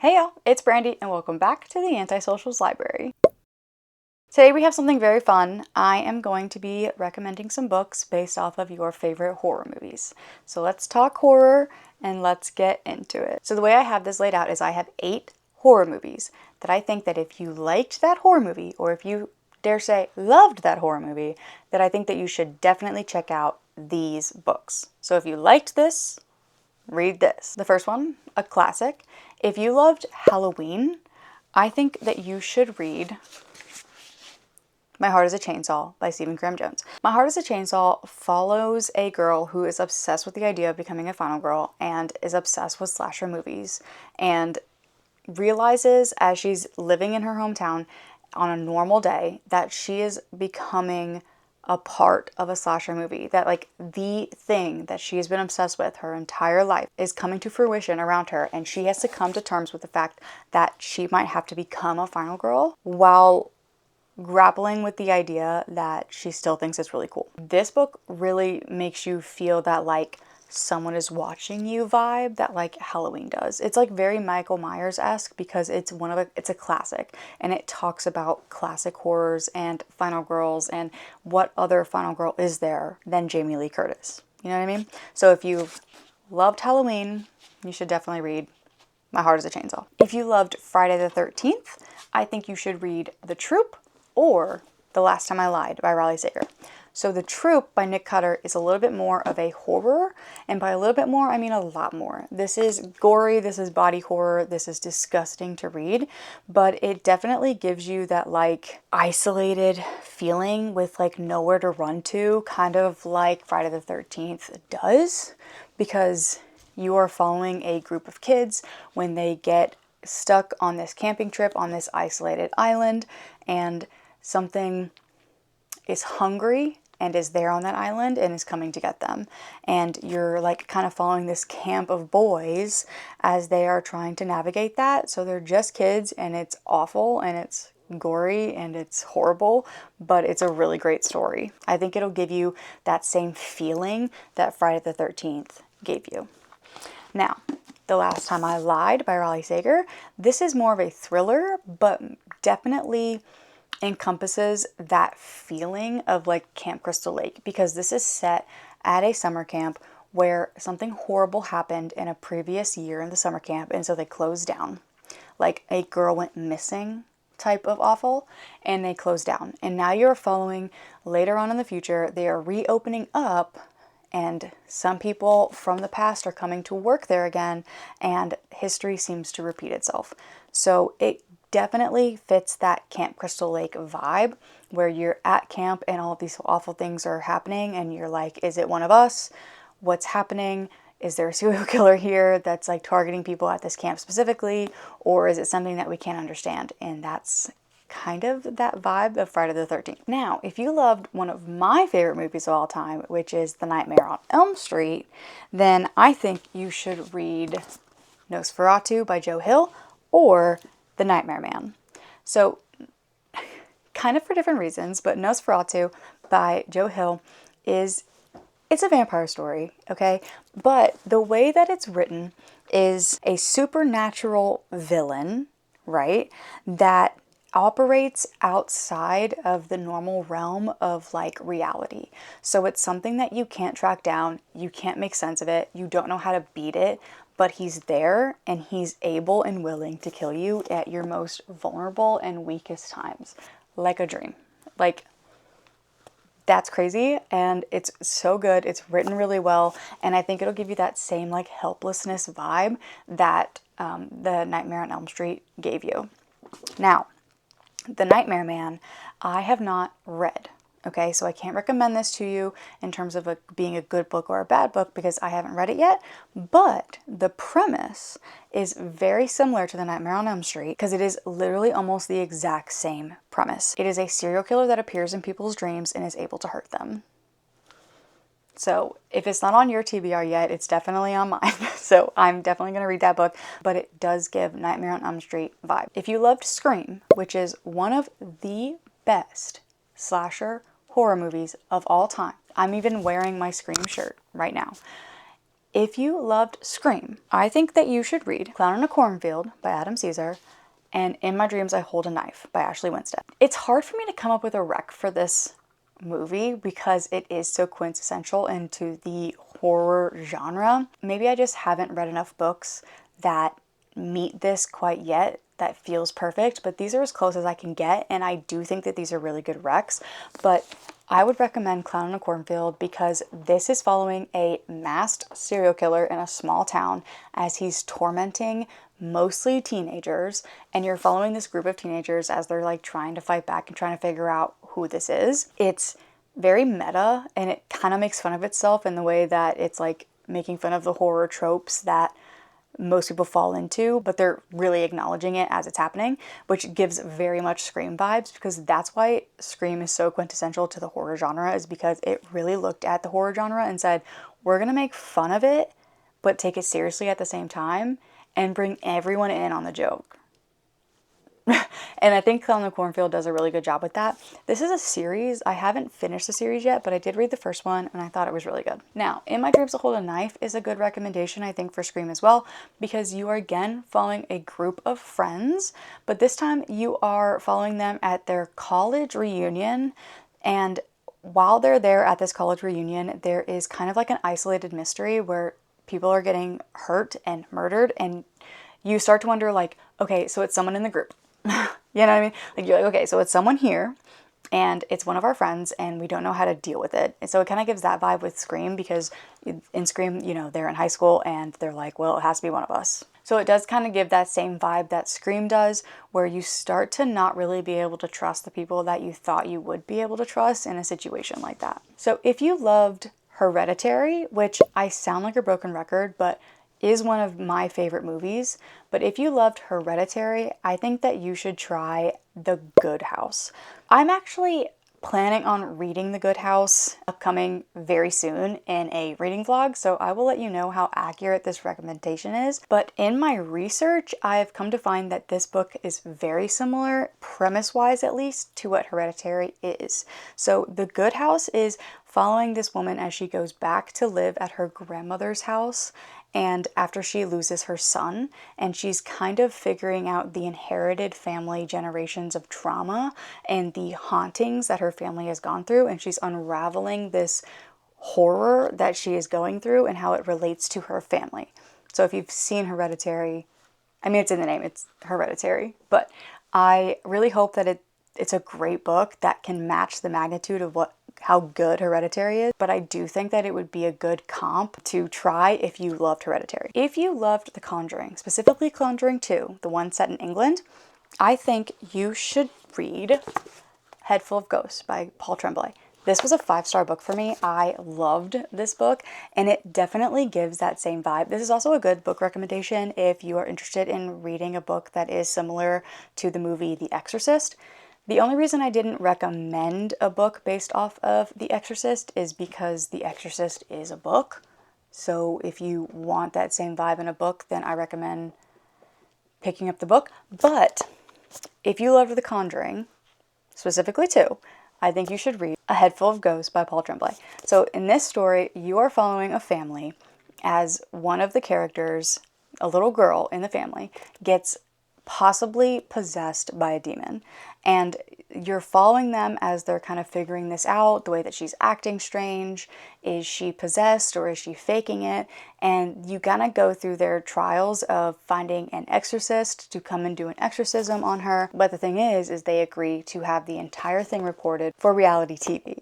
Hey y'all, it's Brandy and welcome back to the Antisocials Library. Today we have something very fun. I am going to be recommending some books based off of your favorite horror movies. So let's talk horror and let's get into it. So the way I have this laid out is I have 8 horror movies that I think that if you liked that horror movie, or if you dare say loved that horror movie, that I think that you should definitely check out these books. So if you liked this, read this. The first one, a classic. If you loved Halloween, I think that you should read My Heart is a Chainsaw by Stephen Graham Jones. My Heart is a Chainsaw follows a girl who is obsessed with the idea of becoming a final girl and is obsessed with slasher movies, and realizes as she's living in her hometown on a normal day that she is becoming a part of a slasher movie, that like the thing that she has been obsessed with her entire life is coming to fruition around her, and she has to come to terms with the fact that she might have to become a final girl while grappling with the idea that she still thinks it's really cool. This book really makes you feel that like someone is watching you vibe that like Halloween does. It's like very Michael Myers-esque because it's a classic, and it talks about classic horrors and final girls and what other final girl is there than Jamie Lee Curtis. You know what I mean? So if you loved Halloween, you should definitely read My Heart is a Chainsaw. If you loved Friday the 13th, I think you should read The Troop or The Last Time I Lied by Riley Sager. So The Troop by Nick Cutter is a little bit more of a horror, and by a little bit more, I mean a lot more. This is gory, this is body horror, this is disgusting to read, but it definitely gives you that like isolated feeling with like nowhere to run to, kind of like Friday the 13th does, because you are following a group of kids when they get stuck on this camping trip on this isolated island, and something is hungry and is there on that island and is coming to get them. And you're like kind of following this camp of boys as they are trying to navigate that. So they're just kids, and it's awful and it's gory and it's horrible, but it's a really great story. I think it'll give you that same feeling that Friday the 13th gave you. Now, The Last Time I Lied by Riley Sager. This is more of a thriller, but definitely encompasses that feeling of like Camp Crystal Lake, because this is set at a summer camp where something horrible happened in a previous year in the summer camp, and so they closed down. Like a girl went missing type of awful, and they closed down. And now you're following later on in the future, they are reopening up, and some people from the past are coming to work there again, and history seems to repeat itself. So it definitely fits that Camp Crystal Lake vibe where you're at camp and all of these awful things are happening, and you're like, is it one of us? What's happening? Is there a serial killer here that's like targeting people at this camp specifically, or is it something that we can't understand? And that's kind of that vibe of Friday the 13th. Now, if you loved one of my favorite movies of all time, which is The Nightmare on Elm Street, then I think you should read Nosferatu by Joe Hill or The Nightmare Man. So kind of for different reasons, but Nosferatu by Joe Hill it's a vampire story, okay? But the way that it's written is a supernatural villain, right? That operates outside of the normal realm of like reality. So it's something that you can't track down, you can't make sense of it, you don't know how to beat it, but he's there and he's able and willing to kill you at your most vulnerable and weakest times, like a dream. Like, that's crazy, and it's so good. It's written really well, and I think it'll give you that same like helplessness vibe that the Nightmare on Elm Street gave you. Now, The Nightmare Man, I have not read. Okay, so I can't recommend this to you in terms of being a good book or a bad book because I haven't read it yet, but the premise is very similar to The Nightmare on Elm Street because it is literally almost the exact same premise. It is a serial killer that appears in people's dreams and is able to hurt them. So if it's not on your TBR yet, it's definitely on mine. So I'm definitely going to read that book, but it does give Nightmare on Elm Street vibe. If you loved Scream, which is one of the best slasher horror movies of all time. I'm even wearing my Scream shirt right now. If you loved Scream, I think that you should read Clown in a Cornfield by Adam Caesar and In My Dreams I Hold a Knife by Ashley Winstead. It's hard for me to come up with a rec for this movie because it is so quintessential into the horror genre. Maybe I just haven't read enough books that meet this quite yet that feels perfect, but these are as close as I can get, and I do think that these are really good recs. But I would recommend Clown in a Cornfield because this is following a masked serial killer in a small town as he's tormenting mostly teenagers, and you're following this group of teenagers as they're like trying to fight back and trying to figure out who this is. It's very meta, and it kind of makes fun of itself in the way that it's like making fun of the horror tropes that most people fall into, but they're really acknowledging it as it's happening, which gives very much Scream vibes, because that's why Scream is so quintessential to the horror genre, is because it really looked at the horror genre and said, we're gonna make fun of it, but take it seriously at the same time and bring everyone in on the joke. And I think Clown in the Cornfield does a really good job with that. This is a series. I haven't finished the series yet, but I did read the first one and I thought it was really good. Now, In My Dreams I Hold a Knife is a good recommendation, I think, for Scream as well, because you are again following a group of friends, but this time you are following them at their college reunion. And while they're there at this college reunion, there is kind of like an isolated mystery where people are getting hurt and murdered, and you start to wonder, like, okay, so it's someone in the group. You know what I mean? Like, you're like, okay, so it's someone here and it's one of our friends and we don't know how to deal with it. And so it kind of gives that vibe with Scream, because in Scream, you know, they're in high school and they're like, well, it has to be one of us. So it does kind of give that same vibe that Scream does, where you start to not really be able to trust the people that you thought you would be able to trust in a situation like that. So if you loved Hereditary, which I sound like a broken record, but is one of my favorite movies, but if you loved Hereditary, I think that you should try The Good House. I'm actually planning on reading The Good House upcoming very soon in a reading vlog, so I will let you know how accurate this recommendation is. But in my research, I've come to find that this book is very similar, premise-wise at least, to what Hereditary is. So The Good House is following this woman as she goes back to live at her grandmother's house, and after she loses her son, and she's kind of figuring out the inherited family generations of trauma and the hauntings that her family has gone through, and she's unraveling this horror that she is going through and how it relates to her family. So if you've seen Hereditary, I mean, it's in the name, it's Hereditary, but I really hope that it's a great book that can match the magnitude of how good Hereditary is, but I do think that it would be a good comp to try if you loved Hereditary. If you loved The Conjuring, specifically Conjuring 2, the one set in England, I think you should read Head Full of Ghosts by Paul Tremblay. This was a 5-star book for me. I loved this book, and it definitely gives that same vibe. This is also a good book recommendation if you are interested in reading a book that is similar to the movie The Exorcist. The only reason I didn't recommend a book based off of The Exorcist is because The Exorcist is a book. So if you want that same vibe in a book, then I recommend picking up the book. But if you loved The Conjuring, specifically 2, I think you should read A Head Full of Ghosts by Paul Tremblay. So in this story, you are following a family as one of the characters, a little girl in the family, gets possibly possessed by a demon. And you're following them as they're kind of figuring this out, the way that she's acting strange. Is she possessed or is she faking it? And you kind of go through their trials of finding an exorcist to come and do an exorcism on her. But the thing is they agree to have the entire thing recorded for reality TV.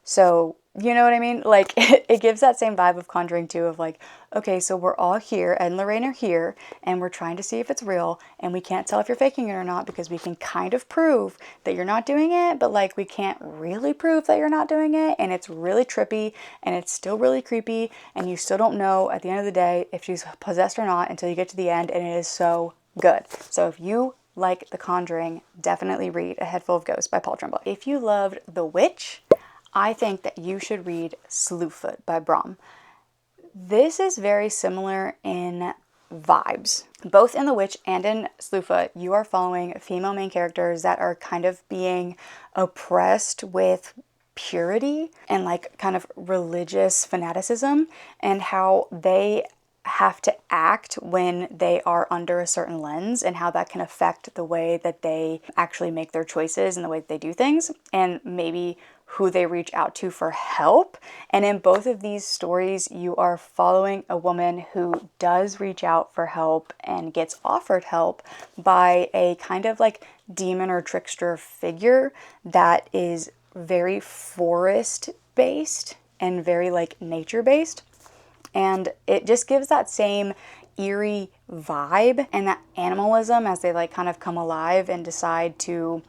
So, you know what I mean? Like, it gives that same vibe of Conjuring 2 of like, okay, so we're all here, Ed and Lorraine are here, and we're trying to see if it's real, and we can't tell if you're faking it or not because we can kind of prove that you're not doing it, but like we can't really prove that you're not doing it, and it's really trippy, and it's still really creepy, and you still don't know at the end of the day if she's possessed or not until you get to the end, and it is so good. So if you like The Conjuring, definitely read A Head Full of Ghosts by Paul Tremblay. If you loved The Witch, I think that you should read Slewfoot by Brom. This is very similar in vibes. Both in The Witch and in Slewfoot, you are following female main characters that are kind of being oppressed with purity and like kind of religious fanaticism, and how they have to act when they are under a certain lens, and how that can affect the way that they actually make their choices and the way that they do things, and maybe who they reach out to for help. And in both of these stories, you are following a woman who does reach out for help and gets offered help by a kind of like demon or trickster figure that is very forest based and very like nature based. And it just gives that same eerie vibe and that animalism as they like kind of come alive and decide to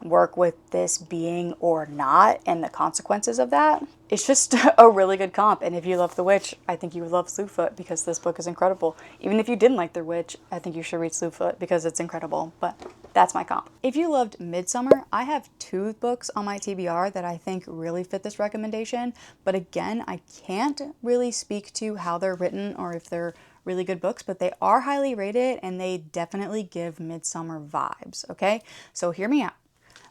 work with this being or not, and the consequences of that. It's just a really good comp. And if you love The Witch, I think you would love Slewfoot, because this book is incredible. Even if you didn't like The Witch, I think you should read Slewfoot because it's incredible. But that's my comp. If you loved Midsommer, I have 2 books on my TBR that I think really fit this recommendation. But again, I can't really speak to how they're written or if they're really good books, but they are highly rated and they definitely give Midsommer vibes, okay? So hear me out.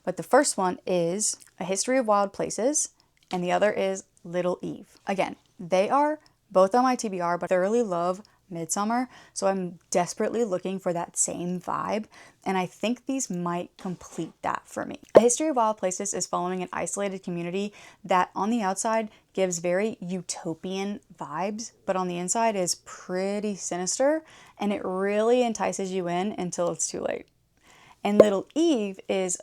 But the first one is A History of Wild Places, and the other is Little Eve. Again, they are both on my TBR, but I thoroughly love Midsommer, so I'm desperately looking for that same vibe, and I think these might complete that for me. A History of Wild Places is following an isolated community that on the outside gives very utopian vibes, but on the inside is pretty sinister, and it really entices you in until it's too late. And Little Eve is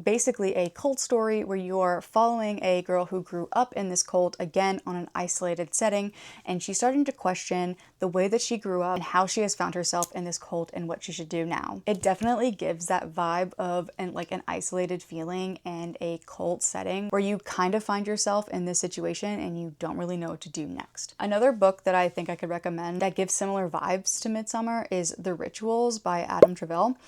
basically a cult story where you are following a girl who grew up in this cult, again on an isolated setting, and she's starting to question the way that she grew up and how she has found herself in this cult and what she should do now. It definitely gives that vibe of an isolated feeling and a cult setting where you kind of find yourself in this situation and you don't really know what to do next. Another book that I think I could recommend that gives similar vibes to Midsommer is The Rituals by Adam Travell.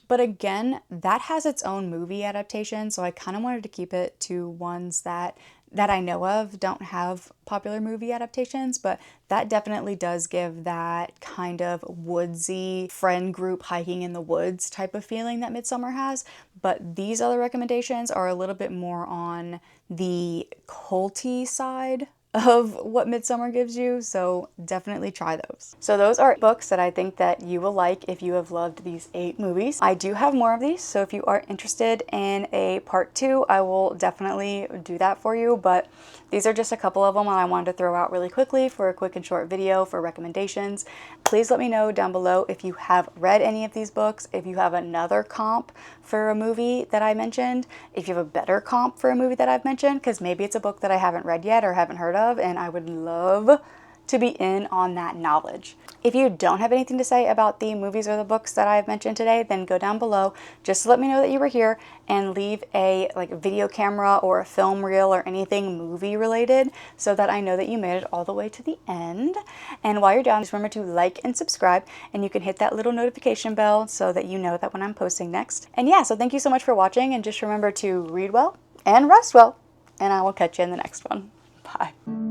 But again, that has its own movie adaptation, so I kind of wanted to keep it to ones that I know of don't have popular movie adaptations, but that definitely does give that kind of woodsy friend group hiking in the woods type of feeling that Midsommer has. But these other recommendations are a little bit more on the culty side of what Midsommer gives you, so definitely try those. So those are books that I think that you will like if you have loved these 8 movies. I do have more of these, so if you are interested in a part 2, I will definitely do that for you, but these are just a couple of them I wanted to throw out really quickly for a quick and short video for recommendations. Please let me know down below if you have read any of these books, if you have another comp for a movie that I mentioned, if you have a better comp for a movie that I've mentioned, because maybe it's a book that I haven't read yet or haven't heard of, and I would love to be in on that knowledge. If you don't have anything to say about the movies or the books that I've mentioned today, then go down below just to let me know that you were here, and leave a video camera or a film reel or anything movie related so that I know that you made it all the way to the end. And while you're down, just remember to like and subscribe, and you can hit that little notification bell so that you know that when I'm posting next. And yeah, so thank you so much for watching, and just remember to read well and rest well, and I will catch you in the next one. Bye.